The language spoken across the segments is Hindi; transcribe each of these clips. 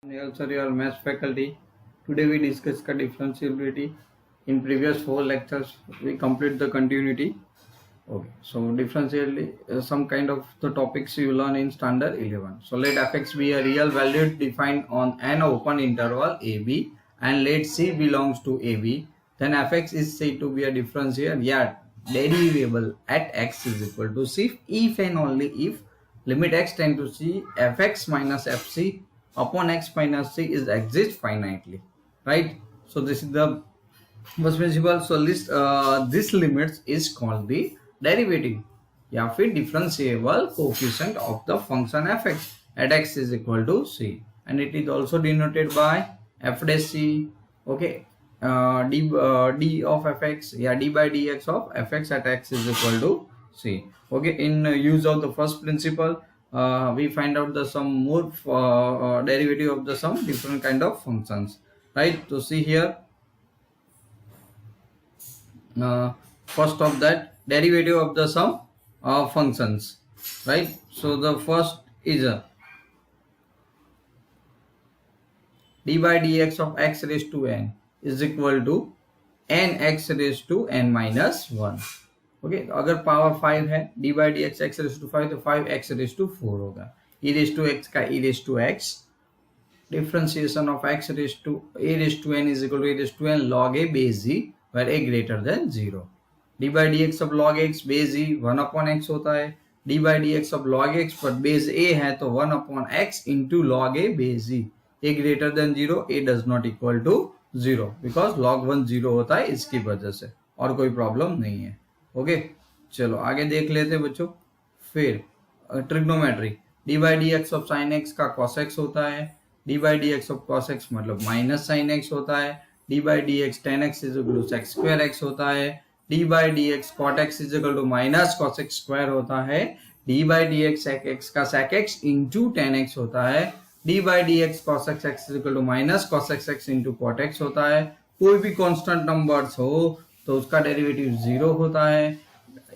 Nehal sir, your maths faculty. Today we discuss differentiability. In previous 4 lectures, we complete the continuity. Okay, so differentially, some kind of the topics you learn in standard 11. So let fx be a real value defined on an open interval AB, and let C belongs to AB. Then fx is said to be a differential yet derivable at x is equal to C if and only if limit x tend to C fx minus fc upon x minus c is exist finitely, right? So this is the first principle. So this limits is called the derivative या फिर differentiable coefficient of the function fx at x is equal to c, and it is also denoted by f dash c. Okay, d of fx, yeah, d by dx of fx at x is equal to c. Okay, in use of the first principle, we find out the some more derivative of the some different kind of functions, right? So see here, first of that derivative of the sum functions, right? So the first is a d by dx of x raised to n is equal to n x raised to n minus 1. Okay, अगर पावर 5 है, D by D X X raise to 5, तो 5 एक्स रेस टू 4 होगा. ई रेस टू एक्स का e raise to x, differentiation of x raise to a raise to n is equal to a raise to n log a base g where a greater than 0. D by D x of log x base g 1 upon x होता है. D by D x of log x पर बेस ए है तो 1 upon x into log a base g. A greater than 0, A does not equal to 0 because log 1 0 होता है, इसकी वजह से, और कोई प्रॉब्लम नहीं है. ओके, चलो आगे देख लेते हैं बच्चों. फिर trigonometry, D by D x of sine X का कॉस एक्स होता है. D by D x of cos X मतलब माइनस साइन एक्स होता है. D by D X tan X is equal to sec square X होता है. D by D X cot X is equal to minus cos x square होता है. D by D X sec X का sec X into ten x होता है. D by D X cosec X is equal to minus cos x X into cot X होता है. कोई भी कॉन्स्टेंट नंबर्स हो तो उसका डेरिवेटिव 0 होता है.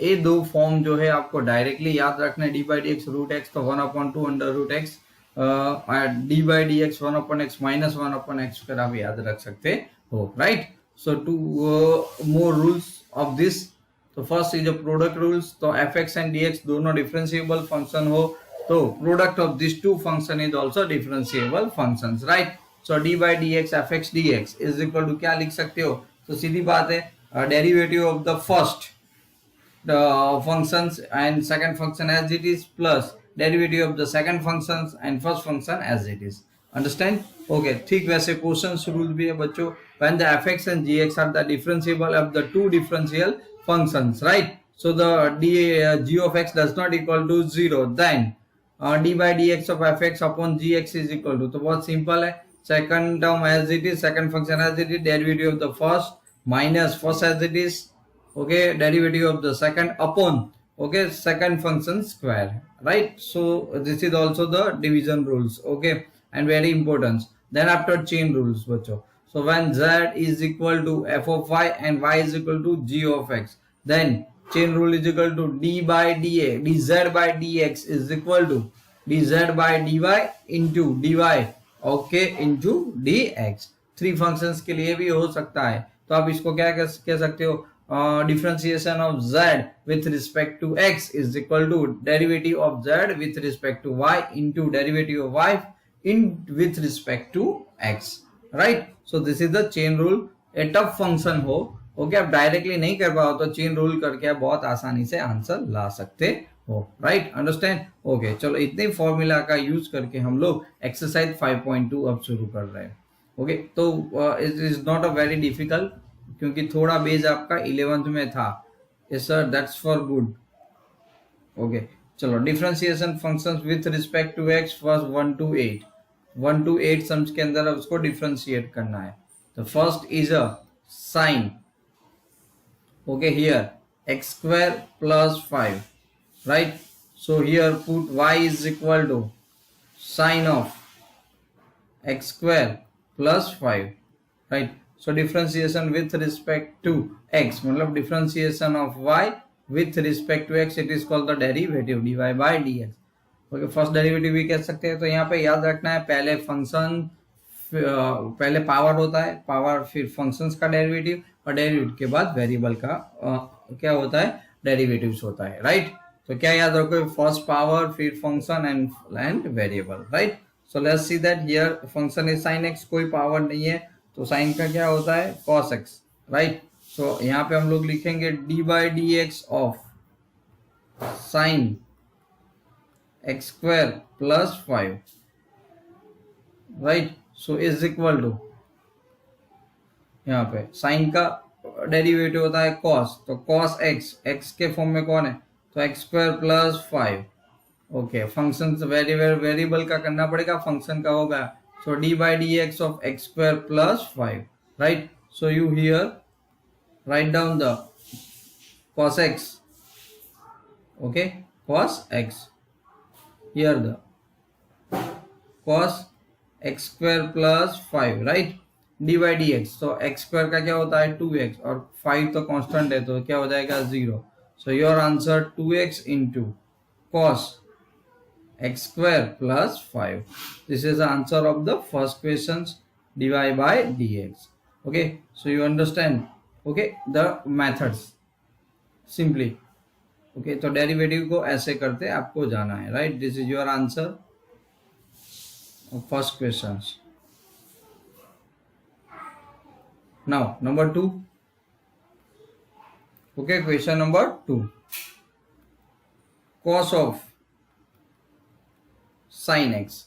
ये दो फॉर्म जो है आपको डायरेक्टली याद रखना है. D by D X root x तो 1 upon 2 under root X, D by D X 1 upon X minus 1 upon X फिर आप याद रख सकते हो, right? So two more rules of this. तो फर्स्ट इज प्रोडक्ट रूल्स. तो F X and D X दोनों डिफरेंशिएबल फंक्शन हो तो product of this two function is also differentiable function, right? So D by D X F X D x is equal to क्या लिख सकते हो? तो सीधी बात है, derivative of the first functions and second function as it is plus derivative of the second functions and first function as it is. Understand? Okay, ठीक वैसे क्वेश्चंस रूल भी है बच्चों. when the fx and gx are the differentiable of the two differential functions, right? So the g of x does not equal to 0, then d by dx of fx upon gx is equal to, तो बहुत सिंपल है, second term as it is, second function as it is, derivative of the first minus first as it is, okay, derivative of the second upon, okay, second function square, right? So this is also the division rules, okay, and very important. Then after chain rules bacho, so when z is equal to f of y and y is equal to g of x, then chain rule is equal to d by dx, dz by dx is equal to dz by dy into dy, okay, into dx. Three functions के लिए भी हो सकता है. तो आप इसको क्या कह सकते हो? Differentiation of z with respect to x is equal to derivative of z with respect to y into derivative of y in with respect to x, right? So this is the chain rule. A tough function हो, ओके, आप डायरेक्टली नहीं कर पाओ तो चेन रूल करके आप बहुत आसानी से आंसर ला सकते हो, राइट? अंडरस्टैंड? ओके, चलो इतने फॉर्मूला का यूज करके हम लोग एक्सरसाइज 5.2 अब शुरू कर रहे हैं. ओके, तो it is not a very difficult क्योंकि थोड़ा बेस आपका 11th में था. Yes sir, that's for good. Okay, चलो differentiation functions with respect to x first 1 to 8 sums के अंदर उसको डिफरेंशिएट करना है. तो first is a sine, okay, here x square plus 5, right? So here put y is equal to sine of x square plus 5, right? So differentiation with respect to x, मतलब differentiation of y with respect to x, it is called the derivative dy by dx. Okay, first derivative भी कह सकते हैं. तो यहाँ पे याद रखना है, पहले फंक्शन पहले पावर होता है, पावर फिर फंक्शंस का डेरिवेटिव, और डेरिवेटिव के बाद वेरिएबल का क्या होता है, डेरिवेटिव्स होता है, राइट। तो क्या याद रखो, फर्स्ट पावर फिर function and variable, right. So let's see that here function is sin x, कोई पावर नहीं है तो साइन का क्या होता है, cos x, राइट। सो यहाँ पे हम लोग लिखेंगे D by D x of sine X square plus 5, right. So is equal to, यहाँ पे साइन का डेरिवेटिव होता है cos, तो cos x, x के फॉर्म में कौन है, तो x square plus 5, okay. Function variable का करना पड़ेगा, फंक्शन का होगा, so D by D x of x square plus 5, right. So you here write down the cos x, okay, cos x, here the cos x square plus 5, right, D by D x, तो एक्स स्क्वायर का क्या होता है 2x, और 5 तो कांस्टेंट है तो क्या हो जाएगा 0। So your answer 2x into cos x square plus 5, this is the answer of the first questions, dy by dx, okay। So you understand, okay, the methods simply, okay। तो डेरिवेटिव को ऐसे करते आपको जाना है, right. This is your answer of first questions. Now number 2, okay, question number 2, cos of sin x,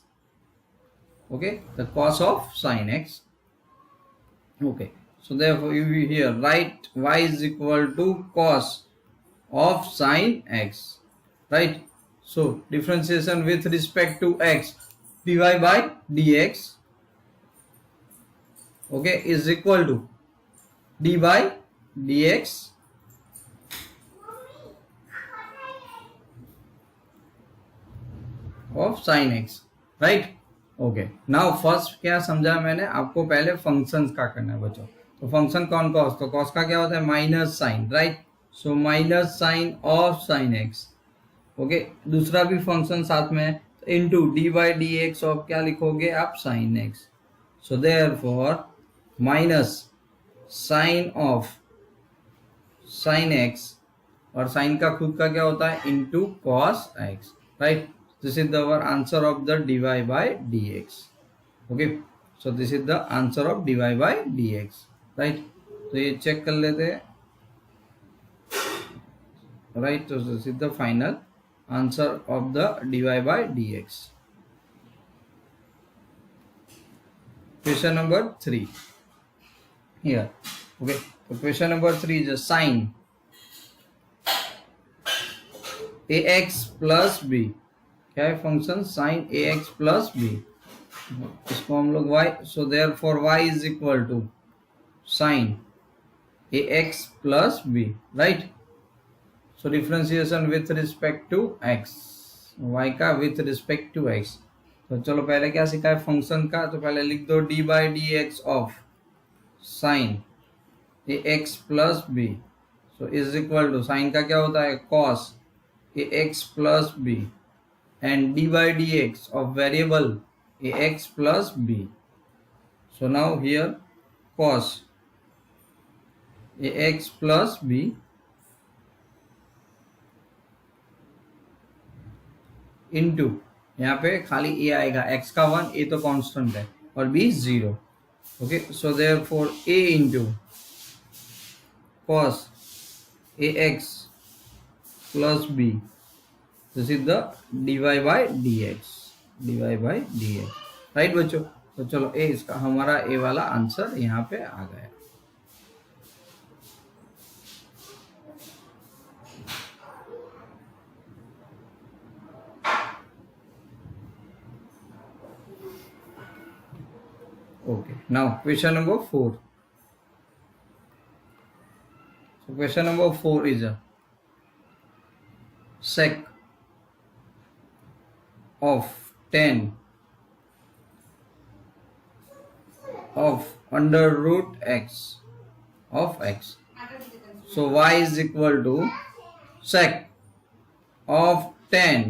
okay, the cos of sin x, okay। So therefore you here write y is equal to cos of sin x, right। So differentiation with respect to x, dy by dx, okay, is equal to d by dx of sin x, right, okay। now first क्या समझा मैंने आपको, पहले फंक्शंस का करना है बच्चों। तो फंक्शन कौन cos, तो cos का क्या होता है minus sine, right. So minus sine of sine X, okay. दूसरा भी फंक्शन साथ में है, into D by D x of क्या लिखोगे आप, sine X. So therefore minus sine of sine X, और साइन का खुद का क्या होता है into cos X, right. This is our answer of the D Y by D x, okay. So this is the answer of D Y by D X, right. तो ये चेक कर लेते हैं, राइट। तो this is the final answer of the dy by dx. Question number 3 here, okay। So question number 3 is a sin ax plus b, क्या है function sin ax plus b, इसको हम लोग y, so therefore y is equal to sin ax plus b, right। So differentiation with respect to x, y का with respect to x। तो चलो पहले क्या सीखा है फंक्शन का, तो पहले लिख दो D by D x of sine A X plus B, so is equal to sine का क्या होता है cos A X plus B, and D by D x of variable A X plus B. So now here cos A X plus B into, यहाँ पे खाली ए आएगा, एक्स का 1, ए तो कांस्टेंट है, और बी 0, ओके। So therefore A into cos A X plus B, this is the D Y by D X, D Y by D X, right बच्चों। तो चलो ए इसका हमारा ए वाला आंसर यहाँ पे आ गया। Okay, now question number 4. So question number 4 is a sec of 10 of under root x of x. So y is equal to sec of 10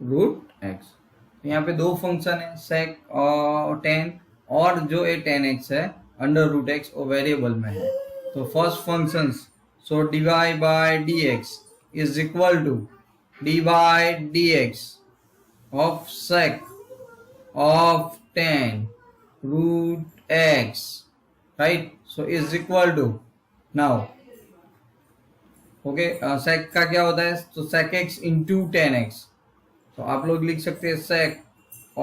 root x. यहाँ पे दो फंक्शन है, sec और 10 और जो ये 10x है अंडर रूट एक्स वो वेरिएबल में है। तो first function so dy by dx is equal to dy by dx of sec of 10 root x, right? So is equal to now okay sec का क्या होता है, तो sec x इंटू 10x, तो आप लोग लिख सकते हैं sec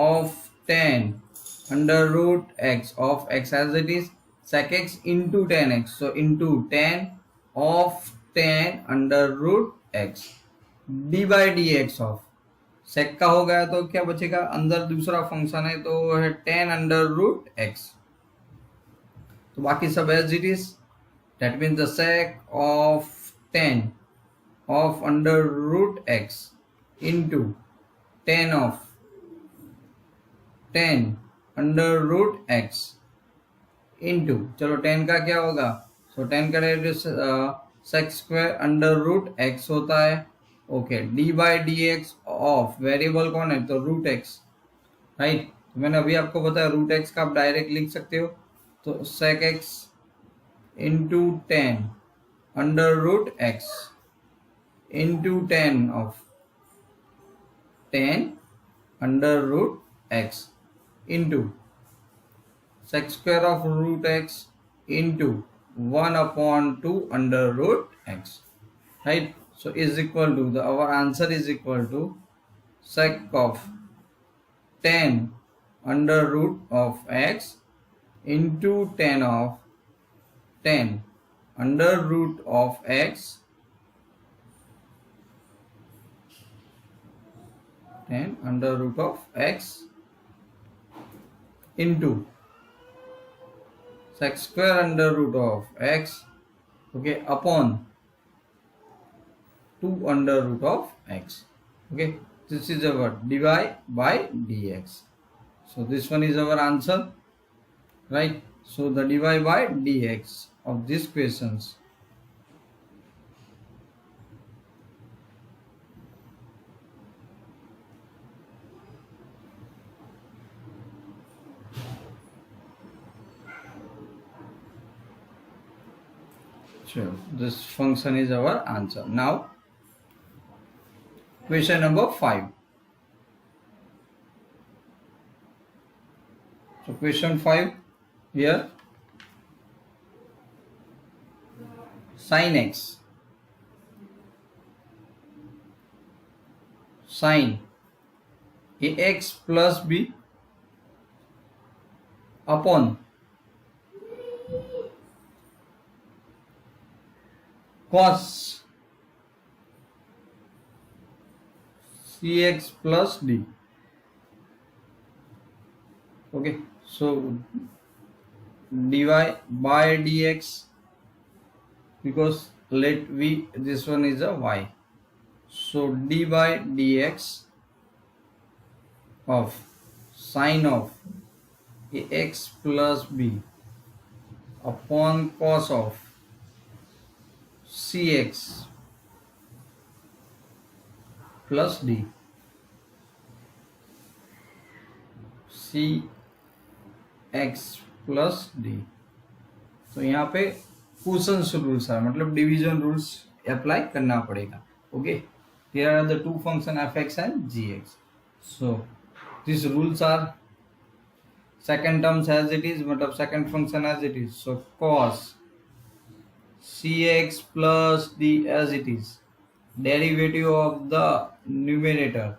of 10 under root x of x as it is sec x into 10x, so into 10 of 10 under root x d by dx of sec का हो गया तो क्या बचेगा, अंदर दूसरा फंक्शन है तो वो है 10 अंडर रूट x, तो बाकी सब as it is, that means the sec of 10 of under root x into 10 of 10 under root x into, चलो 10 का क्या होगा, सो 10 का sec square under root x होता है। Okay d by D x of variable कौन है, तो रूट एक्स, राइट। तो मैंने अभी आपको बताया रूट एक्स का आप डायरेक्ट लिख सकते हो, तो sec x into 10 under root x into 10 of 10 under root x into sec square of root x into 1 upon 2 under root x, right? So is equal to our answer is equal to sec of 10 under root of x into 10 of 10 under root of x 10 under root of x into sec square under root of x, okay, upon 2 under root of x, okay. This is our dy by dx, so this one is our answer, right? So the dy by dx of these questions sure, this function is our answer. Now question number 5. So question 5 here, sin x sin ax plus b upon cos cx plus d, okay. So dy by dx, because let v, this one is a y, so d by dx of sin of ax plus b upon cos of cx plus d, cx plus d, तो यहाँ पे क्वेश्चंस रूल्स है, मतलब डिवीजन रूल्स अप्लाई करना पड़ेगा, okay. Here are the two function fx and gx, so these rules are second terms as it is, मतलब second function as it is, so cos cx plus d as it is, derivative of the numerator,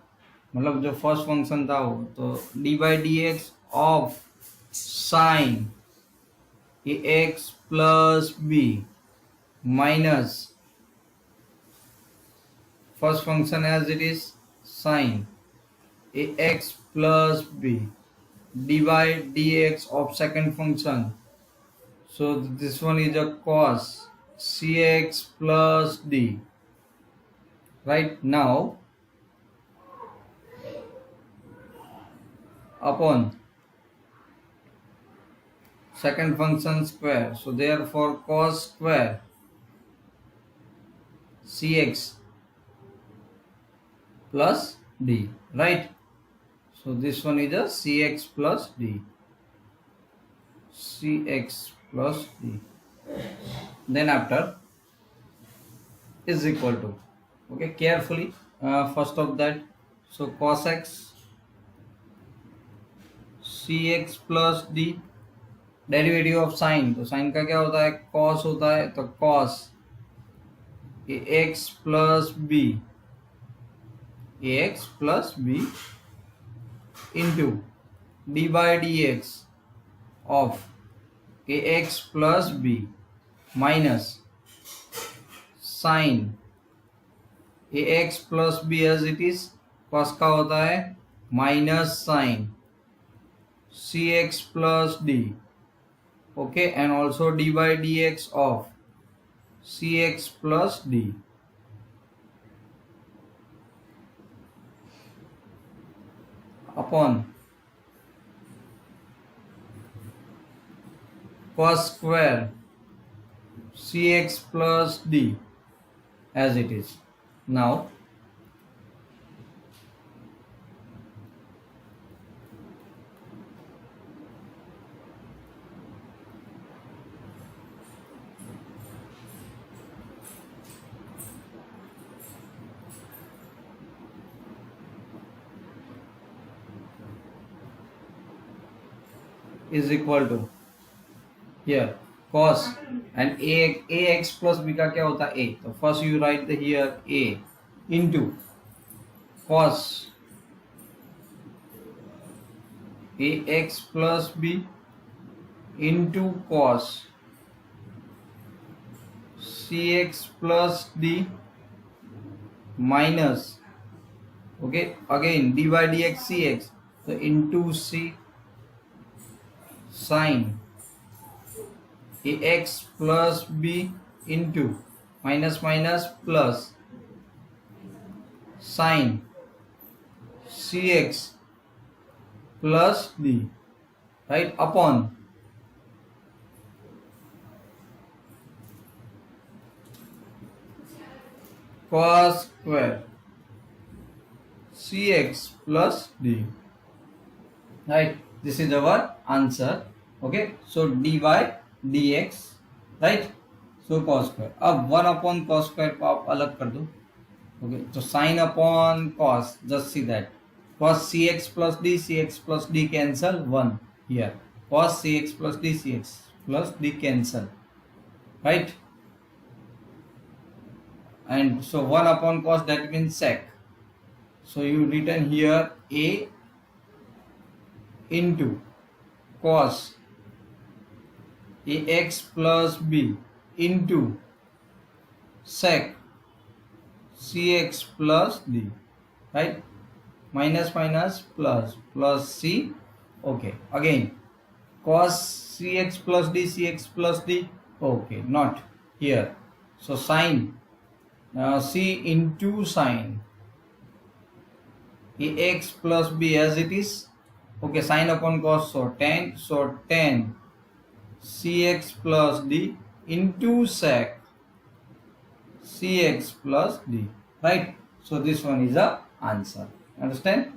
मतलब जो फर्स्ट फंक्शन था वो, तो D by D x of sine X plus B minus first function as it is sine X plus B D by D x of second function, so this one is a cos C X plus D, right? Now upon second function square, so therefore cos square cx plus d, right? So this one is a cx plus d, cx plus d. Then after is equal to, okay, carefully, first of that, so cos x cx plus d, derivative of sine, तो साइन का क्या होता है, कॉस होता है, तो cos ax plus B, ax plus B into D by D x of ax plus B minus sine ax plus B as it is, cos का होता है minus sine cx plus D, okay, and also d by dx of cx plus d upon cos square cx plus d as it is. Now is equal to here cos and ax plus b का क्या होता है a, तो first you write the here a into cos ax plus b into cos cx plus d minus, okay, again d by dx cx, so into c sin ax plus b into minus minus plus sin cx plus d, right, upon cos square cx plus d, right, this is our answer. Okay, so dy dx, right, so cos square, अब 1 upon cos square को आप अलग कर दो, okay, तो sin upon cos, just see that cos cx plus d cancel 1 here, cos cx plus d cancel, right, and so 1 upon cos, that means sec, so you written here a into cos ax plus b into sec cx plus d, right, minus minus plus plus c, okay, again cos cx plus d, okay, not here, so sin c into sin ax plus b as it is, okay, sin upon cos, so tan cx plus d into sec cx plus d, right, so this one is the answer, understand?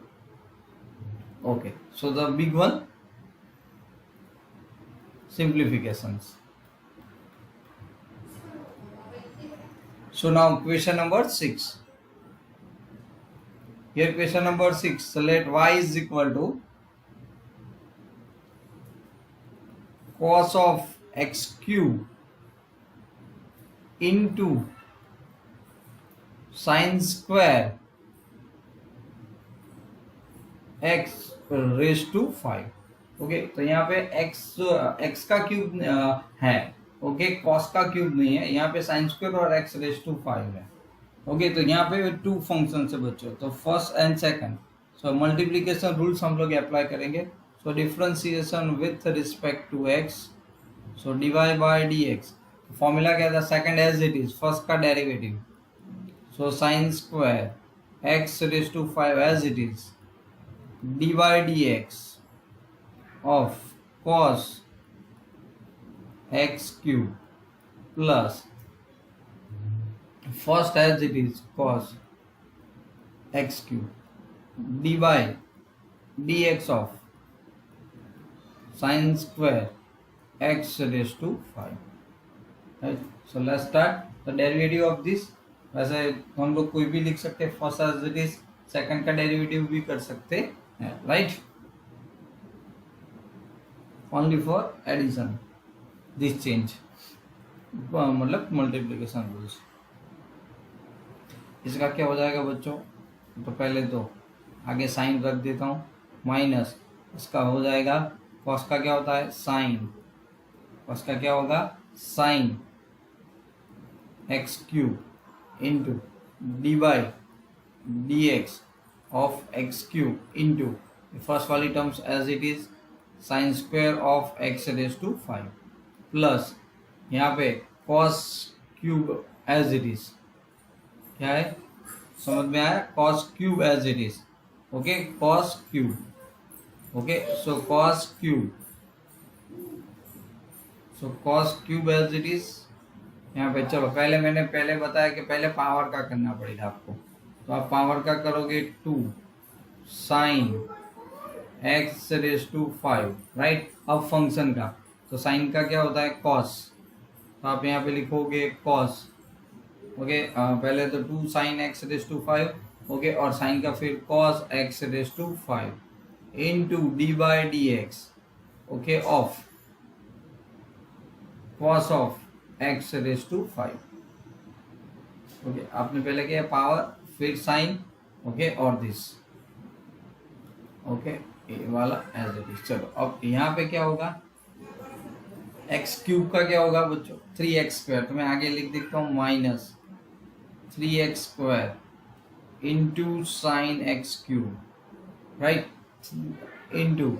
Okay, so the big one, simplifications. So now question number 6. Here question number 6, so let y is equal to cos of x cube into sin square x raised to 5, okay, तो यहाँ पे x का क्यूब है, ओके, cos का क्यूब नहीं है, यहाँ पे sin स्क्वायर और x रेज टू 5 है, ओके, तो यहाँ पे 2 फंक्शन से बच्चों, तो first and second, so multiplication rules हम लोग अप्लाई करेंगे, so differentiation with respect to x, so dy by dx, formula क्या था, second as it is, first का derivative, so sin square x raise to 5 as it is, dy dx of cos x cube plus first as it is cos x cube dy dx of sin square x raised to 5. Right? So let's start the derivative of this. वैसे हम लोग कोई भी लिख सकते हैं, first as it is, second का डेरिवेटिव भी कर सकते हैं, right, only for addition this change, मतलब मल्टीप्लिकेशन रूल्स। इसका क्या हो जाएगा बच्चों, तो पहले तो आगे साइन रख देता हूँ, माइनस इसका हो जाएगा, कॉस का क्या होता है साइन, कॉस का क्या होगा sine x cube into D by D x of x cube into first वाली terms as it is sine square of x raise to 5 plus यहाँ पे cos cube as it is, क्या है समझ में आया, cos cube as it is, okay cos cube, okay so cos cube, so cos cube as it is. यहाँ पे चलो मैंने पहले बताया कि पहले पावर का करना पड़ेगा आपको, तो आप पावर का करोगे 2 sine x raise to 5, right. अब फंक्शन का, तो साइन का क्या होता है कॉस, तो आप यहाँ पे लिखोगे कॉस, ओके पहले तो 2 sine x raise to 5, okay और साइन का फिर cos x raise to 5 into D by D x, okay of cos of x raise to 5, okay आपने पहले किया पावर फिर साइन, ओके और दिस, ओके ये वाला एज इट इज। चलो अब यहाँ पे क्या होगा, एक्स क्यूब का क्या होगा बच्चों 3x स्क्वायर, तो मैं आगे लिख देता हूँ minus 3x square into sine x cube, right, into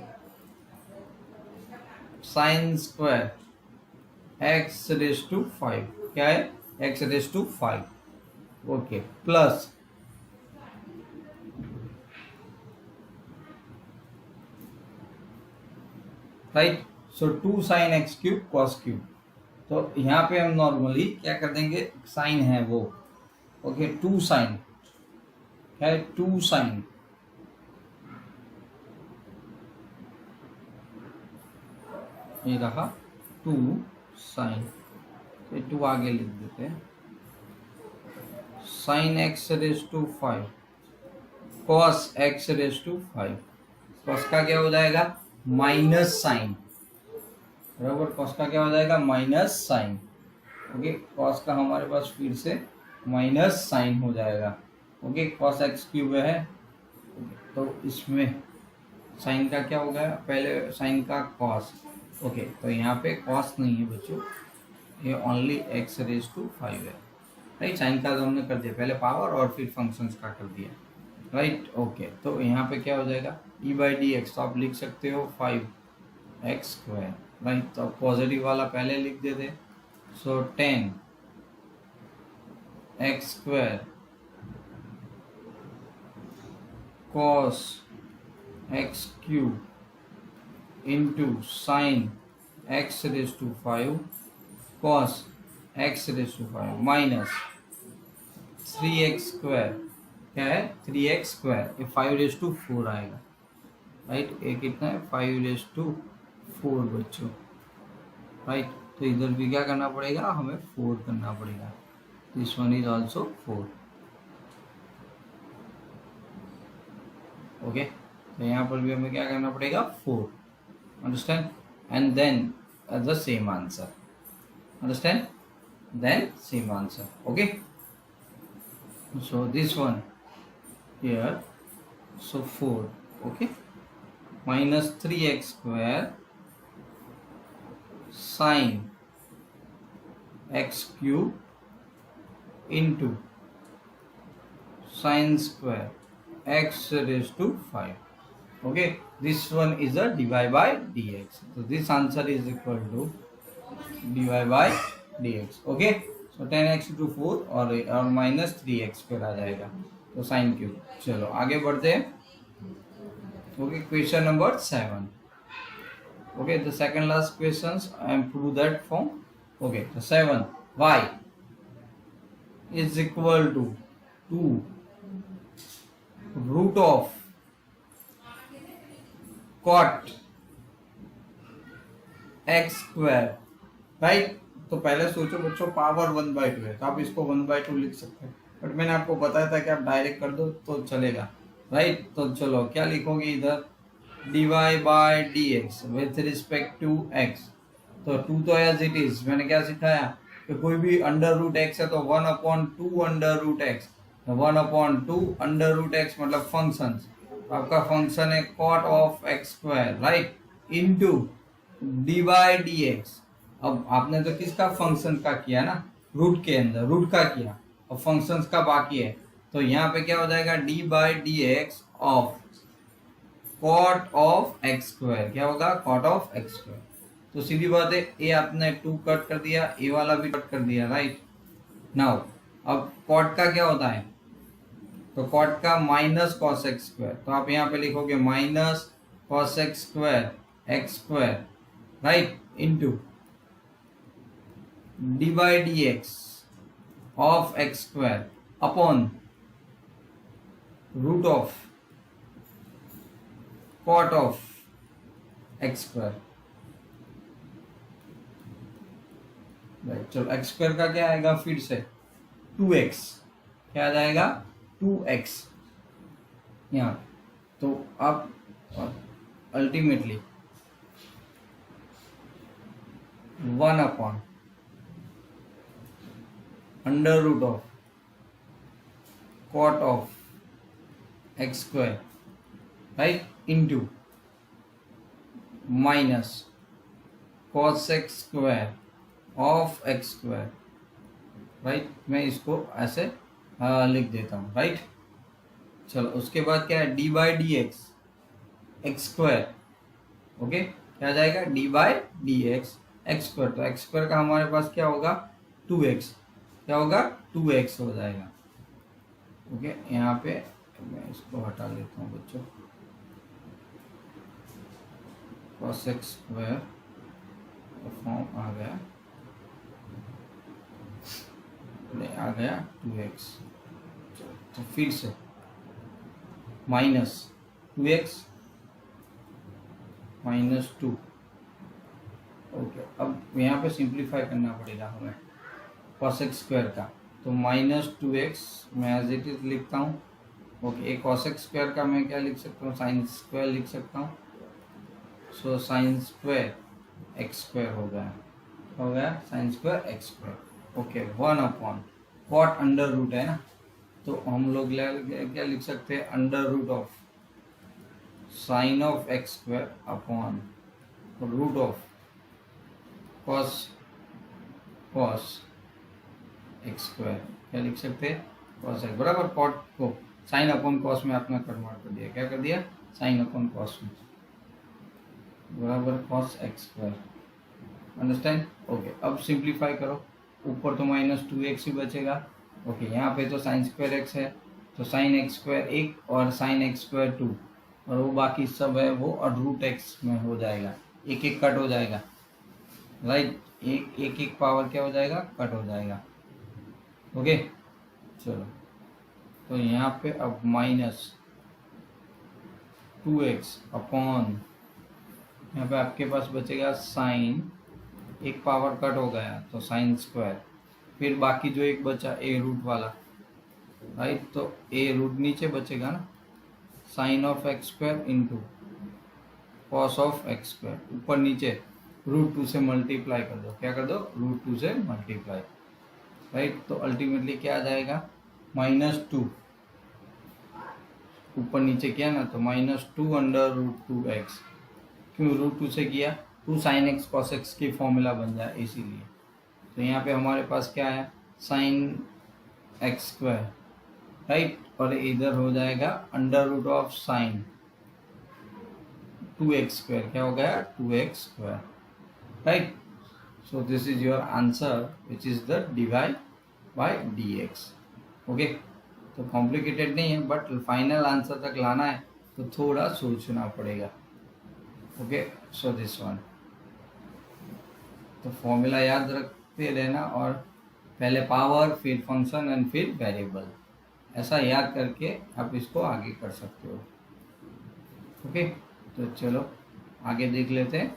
sine square x raise to 5, क्या है x raise to 5, okay plus right, so 2 sine x cube cos cube, तो यहाँ पे हम नॉर्मली क्या कर देंगे, साइन है वो, ओके 2 साइन, क्या है 2 साइन, ये रहा 2 साइन, ये 2 आगे लिख देते हैं, sine x raise to 5 cos x raise to 5, cos का क्या हो जाएगा माइनस साइन, बराबर कॉस का क्या हो जाएगा माइनस साइन, ओके कॉस का हमारे पास फिर से माइनस साइन हो जाएगा, ओके कॉस एक्स क्यूब है, तो इसमें साइन का क्या हो गया, पहले साइन का कॉस, ओके तो यहाँ पे कॉस नहीं है बच्चों, ये ओनली एक्स रेज टू 5 है, राइट, साइन का तो हमने कर दिया पहले पावर और फिर फंक्शंस का कर दिया, राइट, ओके तो यहाँ पे क्या हो जाएगा ई बाई डी एक्स, तो आप लिख सकते हो 5x स्क्वायर, राइट, तो पॉजिटिव वाला पहले लिख देते, so 10x square cos x cube into sine x raise to 5 cos x raise to 5 minus 3x square, क्या है 3x स्क्वायर, ये 5 रेज टू 4 आएगा, राइट, ये कितना है 5 रेज टू 4 बच्चों, राइट, तो इधर भी क्या करना पड़ेगा हमें 4 करना पड़ेगा, this one is also 4, okay तो यहाँ पर भी हमें क्या करना पड़ेगा 4, understand, and then the same answer, understand, then same answer, okay, so this one here, so 4, okay, minus 3x square sine x cube into sine square x raised to 5, okay, this one is a dy by dx, so this answer is equal to dy by dx, okay so 10x to 4 और माइनस 3x फिर आ जाएगा, तो साइन क्यूब। चलो आगे बढ़ते हैं, okay question number 7, okay the second last questions I am prove that form, okay तो 7 y is equal to 2 root of cot x square, right. तो पहले सोचो बच्चों पावर 1/2 है तो आप इसको 1/2 लिख सकते हैं, बट मैंने आपको बताया था कि आप डायरेक्ट कर दो तो चलेगा, राइट। तो चलो क्या लिखोगे इधर, dy by dx with respect to x। तो 2 तो एज इट इज, मैंने क्या सिखाया कि कोई भी अंडर रूट एक्स है तो 1/2 under root x, 1/2 under root x मतलब फंक्शन, आपका फंक्शन है cot of x square, right, into D by D x. अब आपने तो किसका फंक्शन का किया ना, रूट के अंदर रूट का किया, अब फंक्शंस का बाकी है, तो यहाँ पे क्या हो जाएगा d by D x of cot of x square, क्या होगा कॉट ऑफ एक्स स्क्वायर। तो सीधी बात है, ए आपने 2 कट कर दिया, ए वाला भी कट कर दिया, राइट। नाउ अब कॉट का क्या होता है, तो कॉट का माइनस कॉस एक्स स्क्वायर, तो आप यहाँ पे लिखोगे minus cos x square, right, into D by D x of x square upon root of cot of x square, right. चलो एक्स स्क्वायर का क्या आएगा फिर से 2x, क्या आ जाएगा 2x यहाँ, तो आप ultimately 1 upon under root of cot of x square, right, into minus cos x square of x square, right. मैं इसको ऐसे लिख देता हूँ, राइट। चलो उसके बाद क्या है D by D X x square, okay, क्या आ जाएगा d by D X x square, तो एक्स स्क्वायर का हमारे पास क्या होगा 2x, क्या होगा 2x हो जाएगा, ओके। यहाँ पे मैं इसको हटा लेता हूँ बच्चों, cos x स्क्वायर फॉर्म आ गया, आ गया 2x, तो फिर से माइनस 2x माइनस 2, ओके। अब यहाँ पे सिंप्लीफाई करना पड़ेगा हमें cos x स्क्वायर का, तो माइनस 2x मैं एज इट इज लिखता हूँ, ओके। एक cos x स्क्वायर का मैं क्या लिख सकता हूँ साइन स्क्वायर लिख सकता हूँ, so sine square x square हो गया sine square x square, okay. 1 upon cot under root है ना, तो हम लोग क्या लिख सकते हैं under root of sine of x square upon root of cos x square, क्या लिख सकते हैं कॉस एक्स बराबर कॉट को साइन अपॉन कॉस में आपने कन्वर्ट कर दिया, क्या कर दिया साइन अपॉन कॉस में बराबर cos x square, understand, okay. अब सिंप्लीफाई करो, ऊपर तो माइनस 2x ही बचेगा, ओके। यहाँ पे तो साइन स्क्वायर एक्स है, तो साइन एक्स स्क्वायर 1 और साइन एक्स स्क्वायर 2, और वो बाकी सब है वो और रूट एक्स में हो जाएगा, एक एक कट हो जाएगा, राइट, एक पावर क्या हो जाएगा कट हो जाएगा, ओके। चलो तो यहाँ पे अब माइनस 2x अपॉन, यहाँ पे आपके पास बचेगा साइन, एक पावर कट हो गया तो साइन स्क्वायर, फिर बाकी जो एक बचा ए रूट वाला, राइट, तो ए रूट नीचे बचेगा ना, sine of x square into cos of x square, ऊपर नीचे रूट 2 से मल्टीप्लाई कर दो, क्या कर दो रूट 2 से मल्टीप्लाई, राइट। तो अल्टीमेटली क्या आ जाएगा -2, ऊपर नीचे किया ना तो -2 अंडर रूट 2x, क्यों रूट 2 से किया 2 साइन एक्स कॉस एक्स की फॉर्मूला बन जाए इसीलिए, तो यहाँ पे हमारे पास क्या है साइन एक्स स्क्वायर, राइट, और इधर हो जाएगा under root of sine 2x square, क्या हो गया 2x square, right. So this is your answer which is the divide by dx, okay. तो कॉम्प्लिकेटेड नहीं है बट फाइनल आंसर तक लाना है तो थोड़ा सोचना पड़ेगा, ओके। सो दिस वन, तो फॉर्मूला याद रखते रहना और पहले पावर फिर फंक्शन एंड फिर वेरिएबल, ऐसा याद करके आप इसको आगे कर सकते हो, ओके। तो चलो आगे देख लेते हैं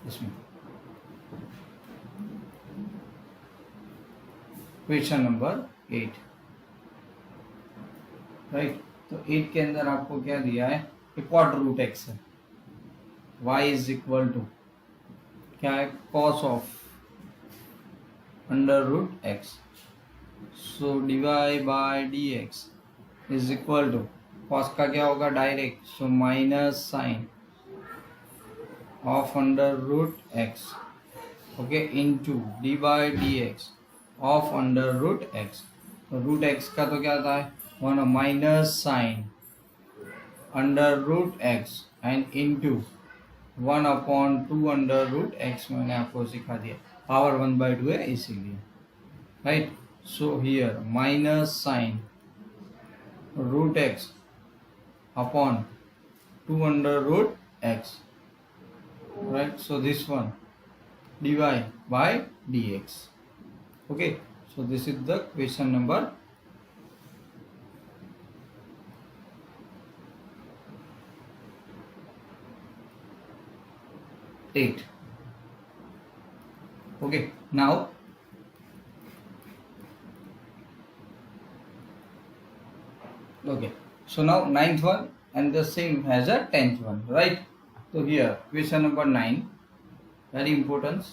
इसमें। Question number 8, right. तो 8 के अंदर आपको क्या दिया है कि क्वाड रूट एक्स है, y इज इक्वल टू क्या है, cos of under root x, so d y by d x is equal to cos का क्या होगा direct, so minus sine of under root x, okay, into D by D x of under root x. तो रूट एक्स का तो क्या था, one minus sine under root x and into 1/2 under root x, मैंने आपको सिखा दिया, पावर 1/2 है इसीलिए, right. So here minus sine root x upon 2 under root x, right, so this one dy by dx, okay, so this is the question number 8, okay. Now okay, so now 9th one and the same has a 10th one, right. So here question number 9, very important.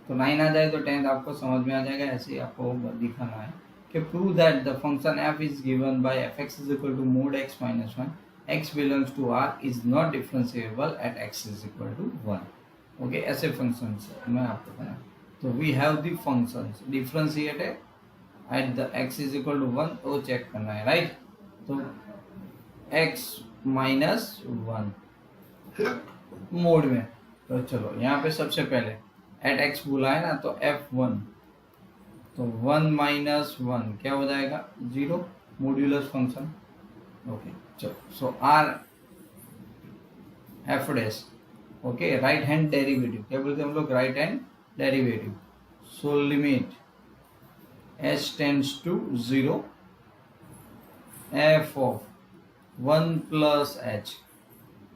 तो 9 आ जाए तो 10th आपको समझ में आ जाएगा, ऐसे ही आपको दिखाना है कि prove that the function f is given by fx is equal to mod x minus 1, x belongs to r is not differentiable at x is equal to 1, okay. ऐसे फंक्शंस मैं आपको बताया, तो we have the functions differentiated at the x is equal to 1, वो चेक करना है, राइट। तो x माइनस 1 मोड में, तो चलो यहाँ पे सबसे पहले एट x बोला है ना, तो f1, तो 1 माइनस 1 क्या हो जाएगा 0, मॉड्यूलस फंक्शन, ओके। चलो so r f dash, okay, right hand derivative, क्या बोलते हैं हम लोग, right hand derivative, so limit h tends to 0 f of 1 plus h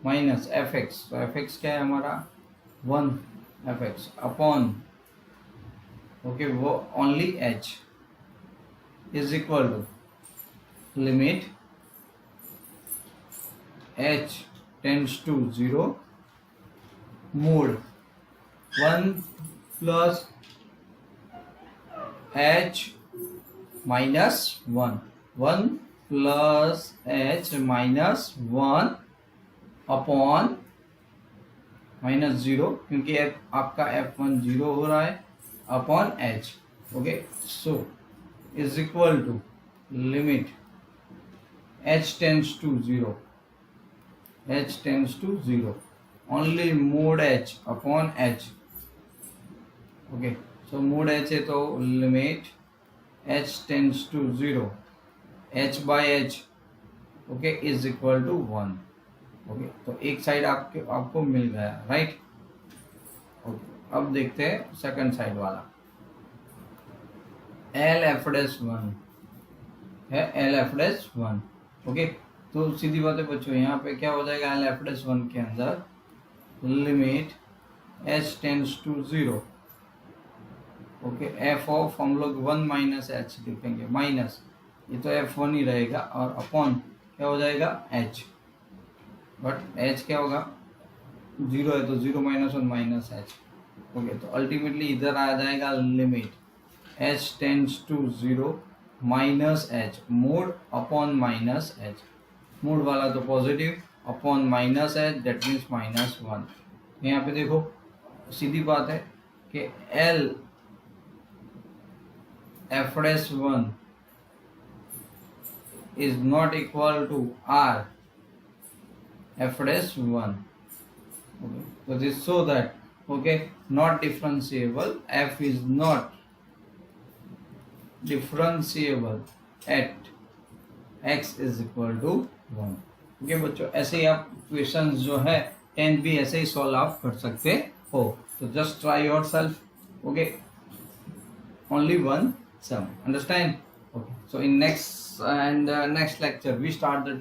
minus f x, तो एफ एक्स क्या है हमारा 1 एफ एक्स अपॉन, ओके, वो only h is equal to limit h tends to 0 mod 1 plus h minus 1 plus h minus 1 upon minus 0, क्योंकि आपका f1 0 हो रहा है, upon h, okay. So is equal to limit h tends to 0 only mod h upon h, okay. So mod h है तो limit h tends to 0 h by h, okay, is equal to 1, okay. तो एक साइड आपको मिल गया, राइट, ओके। अब देखते हैं सेकंड साइड वाला, एल एफ डैश 1 है, एल एफ डैश 1, ओके। तो सीधी बात है बच्चों, यहाँ पे क्या हो जाएगा, एल एफ डैश 1 के अंदर limit h tends to 0, okay, f of हम लोग 1 माइनस एच लिखेंगे, माइनस ये तो f1 ही रहेगा, और अपॉन क्या हो जाएगा h, बट h क्या होगा 0 है, तो 0 माइनस 1 माइनस h, ओके। तो अल्टीमेटली इधर आ जाएगा limit h tends to 0 minus h mod upon minus h, mod वाला तो positive, upon minus h, that means minus 1। यहाँ पे देखो सीधी बात है कि l f dash 1 is not equal to r f dash 1, okay. So this so that, okay, not differentiable, f is not differentiable at x is equal to 1, okay बच्चों। ऐसे ही आप क्वेश्चंस जो है 10th भी ऐसे ही सॉल्व आप कर सकते हो, तो just try your self, okay, only one sum, understand, okay. So in next lecture we start the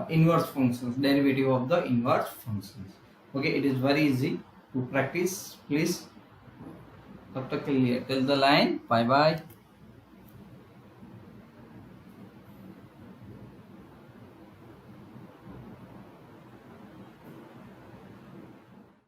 inverse functions, derivative of the inverse functions, okay. It is very easy, to practice, please. तब तक के लिए till the line, bye bye.